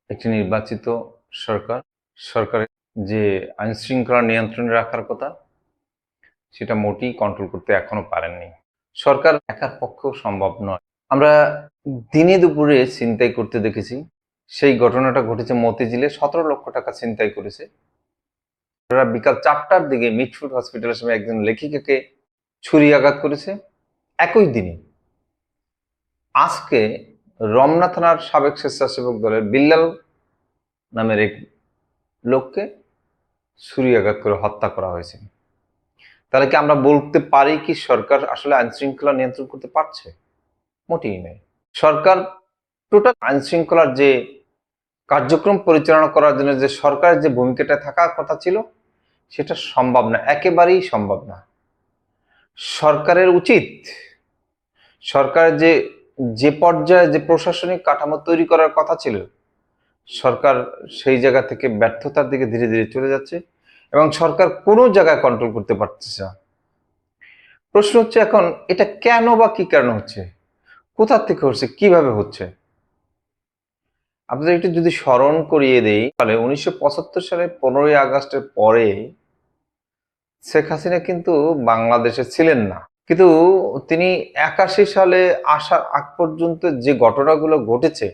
একটি নির্বাচিত সরকার সরকারের যে আইন শৃঙ্খলা নিয়ন্ত্রণে রাখার কথা সেটা মোটেই কন্ট্রোল করতে এখনো পারেননি। সরকার একার পক্ষেও সম্ভব নয়। আমরা দিনে দুপুরে ছিনতাই করতে দেখেছি। সেই ঘটনাটা ঘটেছে মতিঝিলে, 17 লক্ষ টাকা ছিনতাই করেছে। বিকাল 4টার দিকে মিটফুড হসপিটালের সামনে একজন লেখিকাকে ছুরি আঘাত করেছে। একই দিনে আজকে রমনা থানার সাবেক স্বেচ্ছাসেবক দলের বিল্লাল নামের এক লোককে ছুরি আঘাত করে হত্যা করা হয়েছে। তাহলে কি আমরা বলতে পারি কি সরকার আসলে আইন শৃঙ্খলা নিয়ন্ত্রণ করতে পারছে? মোটেই নয়। সরকার টোটাল আইন শৃঙ্খলার যে কার্যক্রম পরিচালনা করার জন্য যে সরকারের যে ভূমিকাটা থাকার কথা ছিল সেটা সম্ভব না, একেবারেই সম্ভব না। সরকারের উচিত সরকারের যে পর্যায়ে যে প্রশাসনিক কাঠামো তৈরি করার কথা ছিল, সরকার সেই জায়গা থেকে ব্যর্থতার দিকে ধীরে ধীরে চলে যাচ্ছে এবং সরকার কোনো জায়গায় কন্ট্রোল করতে পারতেছে না। প্রশ্ন হচ্ছে এখন এটা কেন বা কি কারণ হচ্ছে, কোথা থেকে হচ্ছে, কিভাবে হচ্ছে? আপনাদের একটু যদি স্মরণ করিয়ে দেই, তাহলে 1975 সালে 15ই আগস্টের পরে শেখ হাসিনা কিন্তু বাংলাদেশে ছিলেন না, কিন্তু তিনি 81 সালে আসার আগ পর্যন্ত যে ঘটনাগুলো ঘটেছে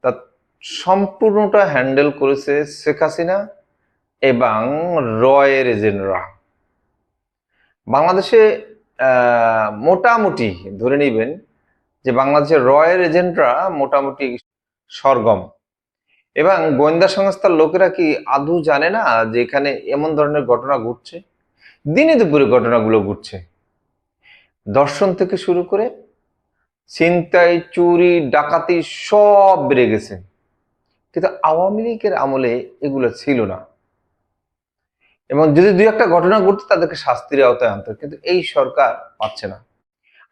তা সম্পূর্ণটা হ্যান্ডেল করেছে শেখ হাসিনা এবং রয়ের এজেন্টরা। বাংলাদেশে মোটামুটি ধরে নিবেন যে বাংলাদেশের রয়ের এজেন্টরা মোটামুটি সরগম, এবং গোয়েন্দা সংস্থার লোকেরা কি আদৌ জানে না যে এখানে এমন ধরনের ঘটনা ঘটছে? দিনে দুপুরে ঘটনাগুলো ঘটছে, ধর্ষণ থেকে শুরু করে ছিনতাই, চুরি, ডাকাতি সব বেড়ে গেছে। কিন্তু আওয়ামী লীগের আমলে এগুলো ছিল না, এবং যদি দুই একটা ঘটনা ঘটতো তাদেরকে শাস্তির আওতায় আনতো, কিন্তু এই সরকার পাচ্ছে না।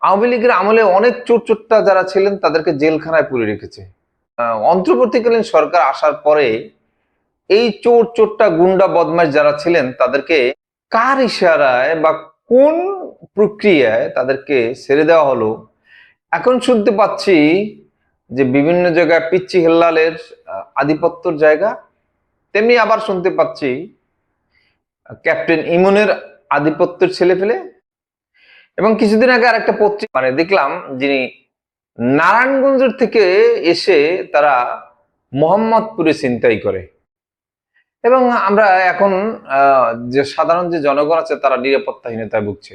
আওয়ামী লীগের আমলে অনেক চোর চোট্টা যারা ছিলেন তাদেরকে জেলখানায় পুরে রেখেছে। অন্তর্বর্তীকালীন সরকার আসার পরে এই চোর চোট্টা গুন্ডা বদমাশ যারা ছিলেন তাদেরকে কার ইশারায় বা কোন প্রক্রিয়ায় তাদেরকে ছেড়ে দেওয়া হলো, এখন শুনতে পাচ্ছি যে বিভিন্ন জায়গায় পিচ্চি হেল্লালের আধিপত্যর জায়গা, তেমনি আবার শুনতে পাচ্ছি ক্যাপ্টেন ইমনের আধিপত্যের ছেলে ফেলে। এবং কিছুদিন আগে আর একটা পত্রিকা দেখলাম যিনি নারায়ণগঞ্জের থেকে এসে তারা মোহাম্মদপুরে ছিনতাই করে, এবং আমরা এখন যে সাধারণ যে জনগণ আছে তারা নিরাপত্তাহীনতায় ভুগছে।